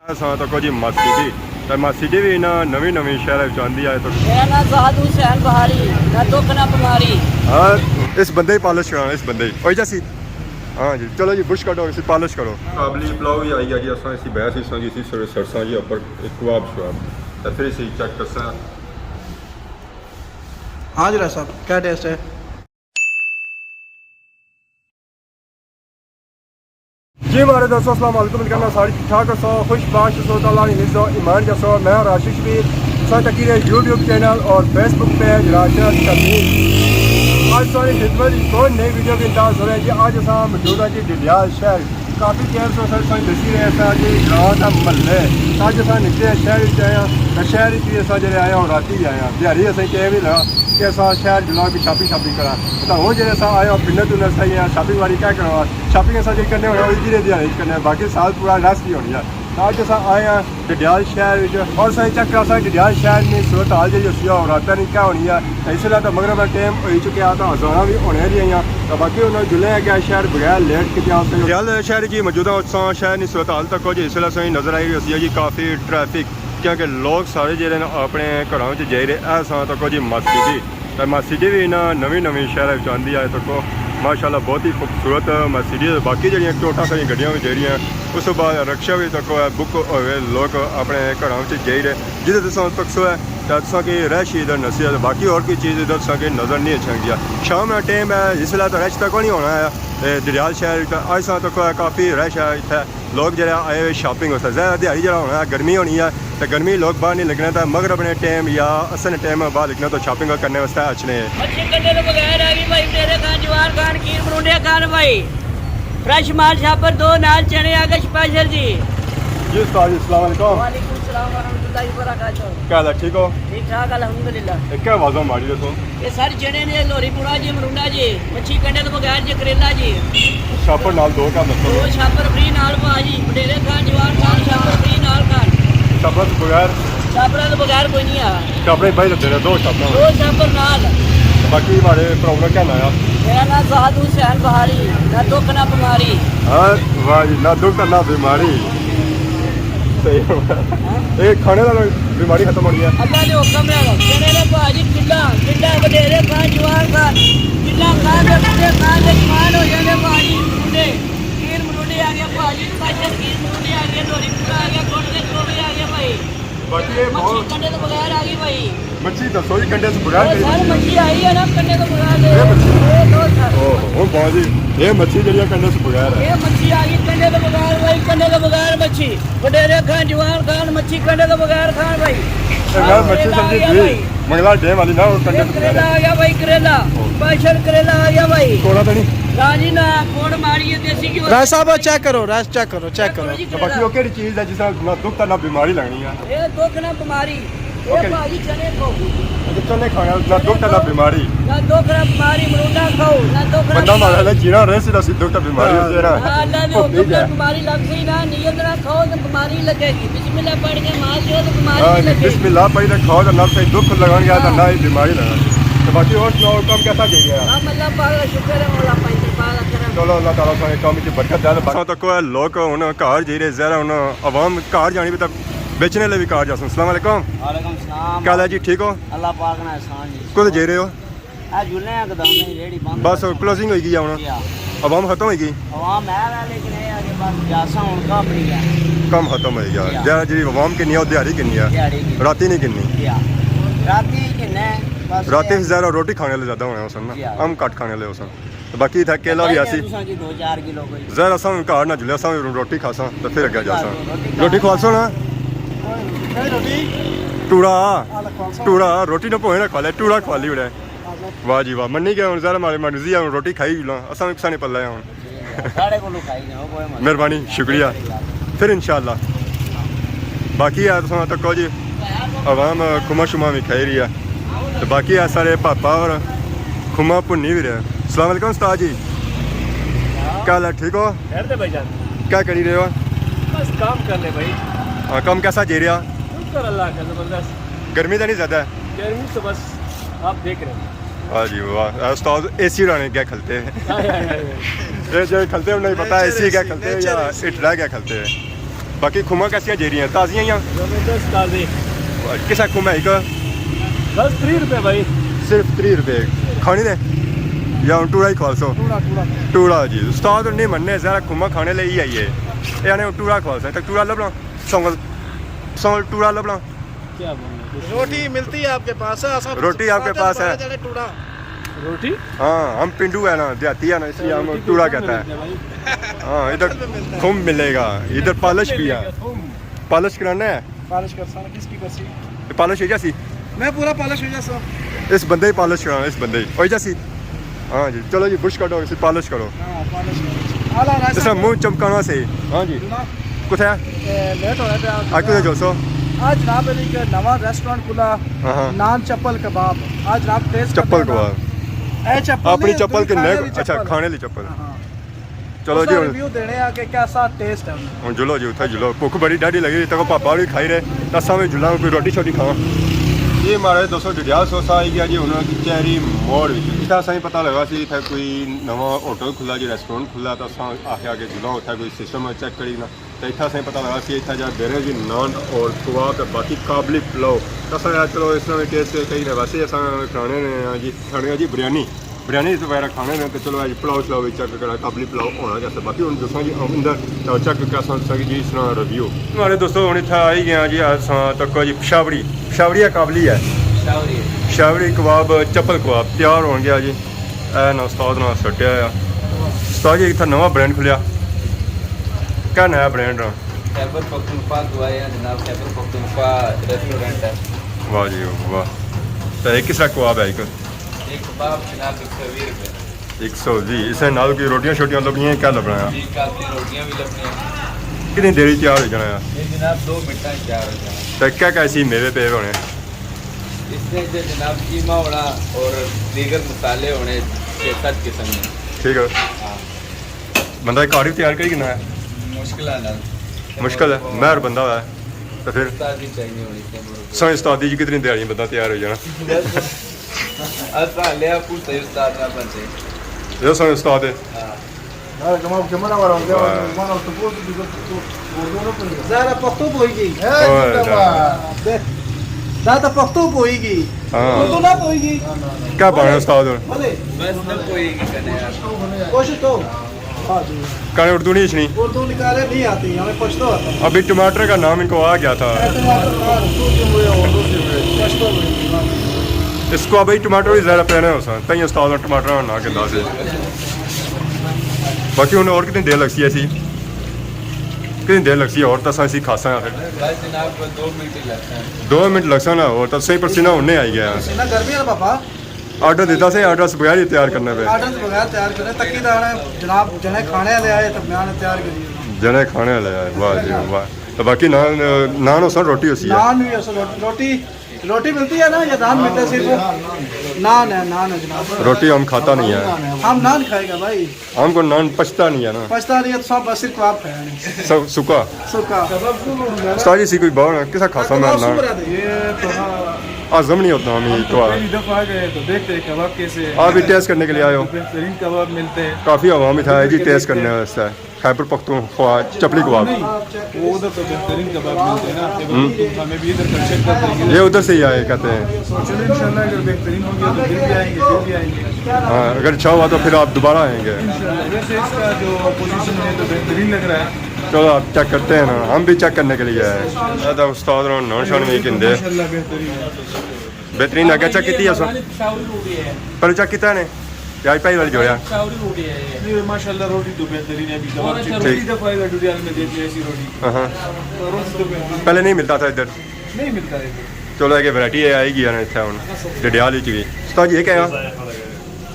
तको जी मासी जी मासी जी भी ना नवी नवी शहर आंदी है तो इस बंदे पॉलिश कराना इस बंदे ओए जैसी हाँ जी चलो जी बुश कटो इसी पॉलिश करो काबली पुलाव भी आई गया जी असा इसी बहस इस जी इसी सरसा जी ऊपर कबाब शबाब तो फिर इसी चेक करसा। हाँ जी साहब क्या टेस्ट है? जी हमारे दोस्तों अस्सलाम वालेकुम करना सारी ठीक ठाक सो खुशबाश सो ताला ईमान जसो मैं राशिद शबीर सा तकीर यूट्यूब चैनल और फेसबुक पेज राशिद कश्मीर। आज सारी खिदमत दो नई वीडियो के इंतजार हो रहे हैं जी। आज असा मौजूद है जी डडियाल शहर काफ़ी देर से सर दसी रहे जी गाँव का महल अज अस निकले शहर आए शहर भी अस जो आए और राती आए दिहाड़ी असें कह भी लगा कि अस शहर जुला भी शॉपिंग करा तो हूँ जो अस आए पिंड तुंड अस शॉपिंग वाली क्या करवा शॉपिंग अस जी करने होना इसी दिहाड़ी करने बाकी साल पूरा रेस्ट ही होनी है। अज अस आए हैं डडियाल शहर और सही चेक कर डडियाल शहर में सूरत हाल जी उसी और रात नहीं क्या होनी है इसलिए तो मगरब टाइम हो चुके तो अजाना भी होने रही तो बाकी उन्होंने जुले गया शहर बगैर लेट के डडियाल शहर जी मौजूदा शहर की सूरत हाल तक जो इसलिए सही नज़र आई हुई है जी काफ़ी ट्रैफिक क्योंकि लोग सारे जो अपने घरों में जाई रहे ऐसा तक जी मासी जी भी ना नवी नवी शहर आंदी है तको माशाल्लाह बहुत ही खूबसूरत मस्जिद बाकी जड़ियाँ टोटा सारी गड्डियाँ भी जी उस बाद रक्शा भी तक बुक हो लोग अपने घरों में जाई रहे जिसे तुसा तकसो है तुसा की रश इधर नसी है बाकी और कोई चीज़ इधर तुसा की नज़र नहीं अच्छा गया शाम का टाइम है इसलिए तो रश तक नहीं होना है डडियाल शहर अज तक काफ़ी रश है इतने लोग जो आए हुए शॉपिंग हो ज़्यादा दिहाड़ी जो होना है गर्मी होनी है तो गर्मी लोग बाहर नहीं लगना था मगर अपने टाइम या असन टाइम बाहर लिखना तो शॉपिंग करने वास्ते अच्छे फ्रेश माल छापर दो नाल चने आ गए स्पेशल जी। जी अस्सलाम वालेकुम। वालेकुम सलाम व रहमतुल्लाहि व बरकातहू। क्या हाल है ठीक हो? ठीक ठाक अल्हम्दुलिल्लाह। क्या आवाज़ मारी दसो ये सारे चने ने लोरी पुड़ा जी मरुंडा जी मच्छी कंडे तो बगैर जी करेला जी छापर नाल दो का मतलब दो छापर फ्री नाल भाजी बडेरे खान जवान खान छापर फ्री नाल खान छापर तो बगैर तो बगैर कोई नहीं आ छापरे भाई दे रहे दो छापर नाल बाकी हमारे प्रॉब्लम क्या नाया मेरा नाम अज़ाद हुसैन बहारी ना दुख ना बीमारी। हाँ वाह जी ना दुख ना बीमारी सही ये खाने का बीमारी खत्म होनी है अल्लाह ने हुक्म है चने ने भाजी किला किला बडेरे खान जवान खान किला खान दे बुढ़े खान दे जवान हो जाने भाजी बुढ़े खीर मरुंडे आ गया भाजी स्पेशल खीर मरुंडे आ गया लोरी पूरा आ गया गोट के चोले आ गया भाई बाकी ये मच्छी कंडे तो बगैर आ गई भाई मच्छी दसो जी कंडे से बगैर सर मच्छी आई है ना कंडे तो बगैर दे ये मच्छी ये दो सर ओह बहुत जी ये मच्छी जड़िया कंडे से बगैर है ये मच्छी आ गई कंडे तो बगैर भाई कंडे तो बगैर मच्छी बडेरे खान जवान खान मच्छी कंडे तो बगैर खान भाई यार मच्छी समझी थी मंगला डैम वाली ना कंडे से करेला आ गया भाई करेला स्पेशल करेला आ गया भाई कोड़ा तो नहीं राजी ना कोड मारी है देसी की राज साहब चेक करो राज चेक करो तो बाकी वो केड़ी चीज है जिसका ना दुख ना बीमारी लगनी है ये दुख ना बीमारी ये भाजी चने को चने खाना ना दुख ना बीमारी ना दुख ना बीमारी मरुंडा खाओ ना दुख ना बंदा मारा जीना रहे सीधा दुख ना बीमारी हो जाए ना अल्लाह ने हुक्म से बीमारी लग गई ना नियत ना खाओ तो बीमारी लगेगी बिस्मिल्लाह पढ़ के माल जो तो बीमारी नहीं लगेगी बिस्मिल्लाह पढ़ के खाओ तो ना से दुख लगन गया तो ना ही बीमारी लगन तो बाकी और सुनाओ काम कैसा चल गया हम अल्लाह पाक का शुक्र है मौला पाक का करम चलो अल्लाह ताला सारे काम की बरकत दे बसा तक लोग हुन घर जी रहे जरा हुन आवाम घर जानी भी तक बेचने ले भी कार जा अस्सलाम वालेकुम। वालेकुम सलाम। क्या हाल जी ठीक हो? अल्लाह पाक ना एहसान जी। कुछ जे रहे हो? आ जुले गोदाम में रेडी बंद बस क्लोजिंग हो गई है हुन आवाम खत्म हो गई आवाम है लेकिन ये आगे बस जासा हुन का बड़ी है कम खत्म हो गया जरा जी आवाम किन्नी है दिहाड़ी किन्नी है राती नहीं किन्नी राती किन्ने बस राती जरा रोटी खाने ले ज्यादा होना उसन ना हम कट खाने ले उसन तो बाकी था केला भी आसी 2-4 किलो कोई जरा सा घर ना जुलिया सा रोटी खासा तो फिर अगे जासा रोटी खवासो ना टूड़ा रोटी ना पोहे ना खा ले टूड़ा खवा ली उड़े वाह जी वाह मन्नी गया जरा मारे मर्जी है रोटी खाई ला असा किसा नहीं पल्ला मेहरबानी शुक्रिया फिर इंशाल्लाह बाकी है तो तक जी आवाम खुमा शुमा भी खाई रही है तो बाकी है सारे पापा और खुमा भुन्नी भी रहे। अस्सलाम वालेकुम उस्ताद जी क्या हाल है ठीक हो? क्या करी रहे हो? बस काम कर ले भाई। हाँ काम कैसा जी रहा? अल्लाह का जबरदस्त। गर्मी तो नहीं ज़्यादा है? गर्मी तो बस आप देख रहे हैं। हाँ जी वाह उस्ताद एसी उड़ाने क्या खलते हैं ये जो खलते हैं नहीं पता एसी क्या खलते हैं या इटला क्या खलते हैं बाकी खुमा कैसी जेरियां ताज़ियां ही जबरदस्त ताज़ी। किसा खुमा एक बस 3 रुपए भाई। सिर्फ 3 रुपए खाने दे या टूड़ा ही खवा सो टूड़ा जी उस्ताद नहीं मनने ज़रा खुमा खाने ले ही आइए यानी टूड़ा खवा सो तक टूड़ा लबना सोंगल टूड़ा लबना क्या बोलना रोटी मिलती है आपके पास है? रोटी आपके पास है? रोटी। हाँ हम पिंडू है ना देहाती है ना इसलिए हम टूड़ा कहता है। हाँ इधर खुम मिलेगा इधर पालिश भी है पालिश कराना है पालिश कर सा किसकी करसी पालिश है जैसी मैं पूरा पालिश हो जा इस बंदे ही पालिश कराना इस बंदे ही और जैसी हाँ जी चलो जी बुश करो इसे पालिश करो हां पालिश आला राइस जैसा मुंह चमकाना से हाँ जी कुछ है लेट हो रहा है आज कुछ जो सो आज जनाब एक नवा रेस्टोरेंट खुला नान चप्पल कबाब आज जनाब टेस्ट चप्पल कबाब ए चप्पल अपनी चप्पल के नेक अच्छा खाने ली चप्पल चलो जी रिव्यू देने आ के कैसा टेस्ट है हम जुलो जी उठा जुलो भूख बड़ी डाढ़ी लगी तक पापा भी खाई रहे दसा में जुला कोई रोटी छोटी खावा ये हमारे 200 डडियाल सोसा आई गया जी उन्होंने चेरी मोड़ इतना सही पता लगा सी इतना कोई नवा होटल खुला जी रेस्टोरेंट खुला तो आके आके जुला उठा कोई सिस्टम चेक करी ना तो इतना सही पता लगा सी इतना जब दे रहे जी नान और कबाब बाकी काबली पुलाव तो चलो इस तरह टेस्ट कई वैसे अस खाने ने जी खाने जी बिरयानी वगैरह खाने ने तो चलो अज पुलाव शलाव चेक करा काबली पुलाव होना जैसे बाकी हम दसा जी अंदर चेक कर जी इस तरह रिव्यू हमारे दोस्तों हम इतना आई गए जी अस तक जी पेशावरी या काबली है पेशावरी कबाब चप्पल कबाब तैयार हो गया जी ए ना उस्ताद ना सट्टिया उस्ताद जी इतना नवा ब्रांड खुलिया क्या नया ब्रांड रहा खैबर पख्तूनख्वा दुआ है जनाब खैबर पख्तूनख्वा रेस्टोरेंट है वाह जी वाह तो किस तरह कबाब है एक कबाब जनाब 120 रुपये 120 इसे नाल की रोटियां छोटियां लभनियां क्या लभना है जी काबली रोटियां भी लपनी है कितनी देरी तैयार हो जाना है ये जनाब 2 मिनट में तैयार हो जाना तो क्या कैसी मेवे पे होने इसमें जो जनाब कीमा होना और दीगर मसाले होने 6-7 किस्म में ठीक है हाँ बंदा एक कार्य तैयार करी कितना है मुश्किल है ना मुश्किल है महर बंदा है तो फिर ताज़ी चाहिए होनी सो उस्तादी जी कितनी देर बंदा तैयार हो जाना चाहिए असा ले आपको सही उस्ताद ना बनते जो सो उस्ताद है हाँ ज़रा पख्तो पोएगी ज़्यादा पख्तो पोएगी उर्दू ना पोएगी क्या बना उस्ताद भले बस न कोई करने यार कोशिश तो हाँ जी कहने उर्दू नहीं इछनी उर्दू निकाले नहीं आती हमें पछतो आता है अभी टमाटर का नाम इनको आ गया था इसको अभी टमाटर भी ज़्यादा पहने हो सन तई उस्ताद ने टमाटर ना के दासे बाकी उन्हें और कितनी देर लगती है ऐसी कितनी देर लगती है और तो ऐसी खासा है फिर बस जनाब 2 मिनट ही लगते हैं 2 मिनट लगता ना और तब सही पसीना उन्हें आई गया ना गर्मी है ना पापा ऑर्डर देता से ऑर्डर से बगैर ही तैयार करने पे आर्डर से बगैर तैयार करें तकी दाना जनाब जने खाने ले आए तब मैंने तैयार करी जने खाने ले आए वाह जी वाह तो बाकी नान हो सन रोटी होती है नान भी है रोटी मिलती है ना या नान मिलता है सिर्फ नान है जनाब रोटी हम खाता नहीं है हम नान खाएगा भाई हमको नान पचता नहीं है ना पछता नहीं है तो सब बस सिर्फ आप खाएंगे सब सुखा सुखा सारी सी कोई बाव किसा खाता मैं नान ये तो आजम नहीं होता हम तो पहली दफा आ गए तो देखते हैं कबाब कैसे आप भी टेस्ट करने के लिए आए हो बेहतरीन कबाब मिलते हैं काफ़ी आवाम था जी टेस्ट करने वास्ते खैबर पख्तूनख्वा चपली कबाब वो उधर तो बेहतरीन कबाब मिलते हैं ना हमें भी इधर का चेक कर देंगे ये उधर से ही आए कहते हैं चलो इंशाल्लाह अगर बेहतरीन हो गया तो फिर भी आएंगे हाँ अगर अच्छा हुआ तो फिर आप दोबारा आएंगे इंशाल्लाह वैसे इसका जो पोजीशन है तो बेहतरीन लग रहा है चलो आप चेक करते हैं ना हम भी चेक करने के लिए आए ज़्यादा उस्ताद नान शान नहीं कहते इंशाल्लाह बेहतरीन है बेहतरीन लगे चेक की पर चेक कितना ने प्याज पाई वाली जोड़ा ये माशाल्लाह रोटी तो बेहतरीन है अभी कबाब पहली दफा इधर डुडियाल में देते हैं ऐसी रोटी हाँ तो रोटी तो बेहतरीन पहले नहीं मिलता था इधर नहीं मिलता है चलो एक वैरायटी आएगी यार इतना हूँ डडियाल भी उस्ताद ये क्या है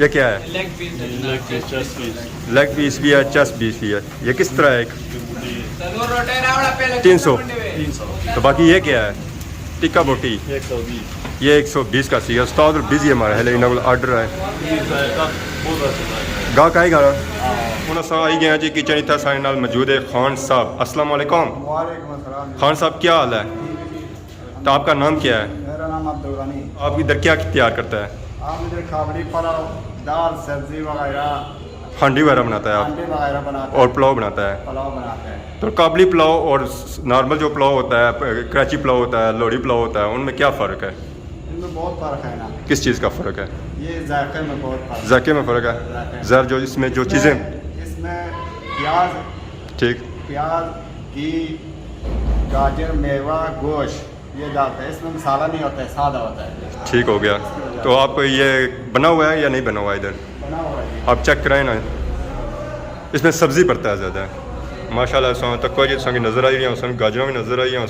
ये क्या है लेग पीस भी है चेस्ट पीस भी है ये किस तरह है एक 300 तो बाकी ये क्या है टिक्का बोटी 120 ये 120 का सी उस्ताद बिजी है हमारा है लेकिन ऑर्डर है गाहक आएगा ना हूँ अस आई गए जी किचन इतना सारे नाल मौजूद है खान साहब अस्सलाम वालेकुम खान साहब क्या हाल है तो आपका नाम क्या है मेरा नाम अब्दुल आप इधर क्या तैयार करता है आप इधर खाबड़ी पलाव दाल सब्जी वगैरह हांडी वगैरह बनाता है आप अंडे वगैरह बनाते और हैं, पुलाव बनाता है। पुलाव बनाते हैं। तो काबली पुलाव और नॉर्मल जो पुलाव होता है, कराची पुलाव होता है, लोहड़ी पुलाव होता है, उनमें क्या फ़र्क है? इनमें बहुत फ़र्क है ना, किस चीज़ का फ़र्क है? ये जायके में बहुत फ़र्क है। जायके में फ़र्क है। ज़र जो इसमें जो चीज़ें इसमें प्याज, ठीक घी, गाजर, मेवा, गोश्त ये डालते हैं। इसमें मसाला नहीं होता है, सादा होता है। ठीक हो गया। तो आप ये बना हुआ है या नहीं बना हुआ इधर? बना हुआ है। आप चेक कराएं ना, इसमें सब्ज़ी पड़ता है ज़्यादा माशाल्लाह। सौ तक जी संग नज़र आई रही हैं, गाजर भी नज़र आई हैं,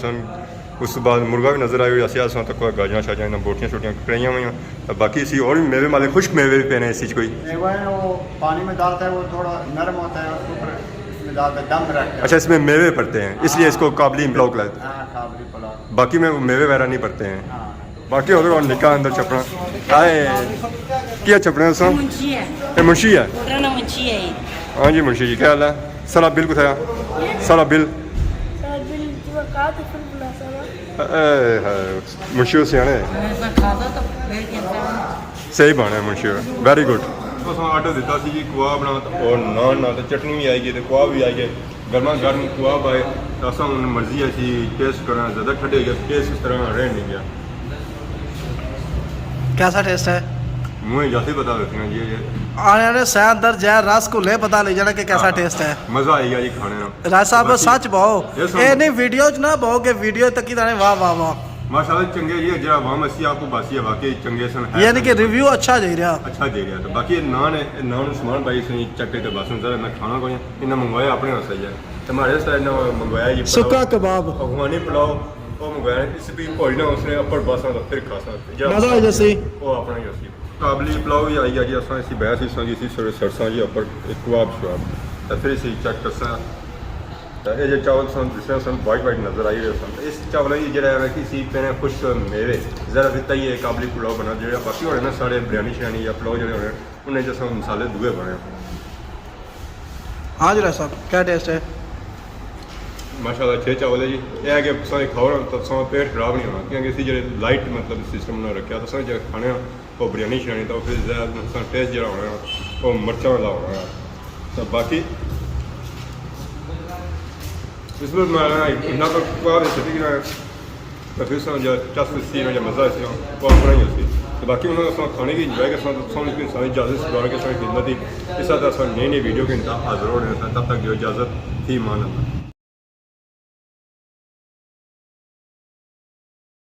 उस बाद मुर्गा भी नज़र आई हुई है। सौ तक गाजर शाजर बोटियाँ छोटियाँ कराइया हुई हैं। तो बाकी इसी और भी मेवे वाले खुश्क मेवे भी पे हैं इसी कोई। मेवा है वो पानी में डालता है, वो थोड़ा नरम होता है, उसके ऊपर इसमें डालता है, दम रखता है। अच्छा, इसमें मेवे पड़ते हैं इसलिए इसको काबली पुलाव कहलाते हैं। हाँ, काबली पुलाव। बाकी में मेवे वगैरह नहीं पड़ते हैं। हाँ। बाकी होते निकाह अंदर छपना आए क्या छपना सो मुंशी है, ये मुंशी है। ना मुंशी है ये। हाँ जी मुंशी जी, क्या हाल है? सारा बिल कुछ सारा बिल मुंशी सियाने सही बना है मुंशी, वेरी गुड। आर्डर दिता सी जी कुआ बना और नान ना चटनी भी आई गई तो कुआ भी आई गए, गर्मा गर्म कुआ आए। तो असा हूँ मर्जी है टेस्ट करना, ज़्यादा ठंडे गया टेस्ट इस तरह रह नहीं गया। कैसा टेस्ट है? मुँह जैसे बता देते हैं जी, ये आने वाले सह अंदर जय रस को ले पता लग जाना कि कैसा टेस्ट है। मज़ा आई गया जी खाने में। राज साहब सच बहु ये ये नहीं वीडियो च ना बहु के वीडियो तक ही ताने वाह वाह वाह माशाल्लाह चंगे जी जरा वाम अस्सी आपको बासी है वाकई चंगे सन है। यानी कि रिव्यू अच्छा दे रहा। अच्छा दे रहा। तो बाकी नान है, नान सामान भाई से चक्के तो बस जरा मैं खाना कोई इन्हें मंगवाया अपने वास्ते ही है। हमारे साइड ने मंगवाया ये सुक्का कबाब अफगानी पुलाव वो मंगवाया, इस भी भोजना उसने अपर बसा तो फिर खा सकते मजा आ जैसे वो अपना ही उसी काबली पुलाव भी आई गया असा इसी बहस हिस्सा जी थोड़े सरसा जी अपर एक कबाब शबाब तो फिर इसी चेक करसा। तो ये जो चावल सन जिस सन वाइट वाइट नज़र आई रहे सन, इस चावल की जरा है कि सी पैने खुश मेवे ज़रा दिता ही है काबली पुलाव बना जो बाकी होने ना सारे बिरयानी शरियानी या पुलाव जो होने उन्हें जैसा मसाले दुए बने। हाँ जी साहब क्या टेस्ट है? माशाल्लाह अच्छे चावल है जी। यह है कि सारे खाओ तो सौ पेट खराब नहीं होना क्योंकि इसी जो लाइट मतलब सिस्टम बना रखा तो जो खाने वो बिरयानी शरियानी तो फिर ज़्यादा टेस्ट जो होना वो मिर्चा वाला होना। तो बाकी इसमें इतना तो कबाब स्थिति तो फिर जो चस सी में जो मज़ा इसी वो अपना ही उसी। तो बाकी उन्होंने खाने की इंजॉय के साथ सारी इजाज़त दोबारा के साथ खिदमत थी। इस तरह नई नई वीडियो के इंतजार हाजिर हो रहे हैं। तब तक जो इजाज़त थी मान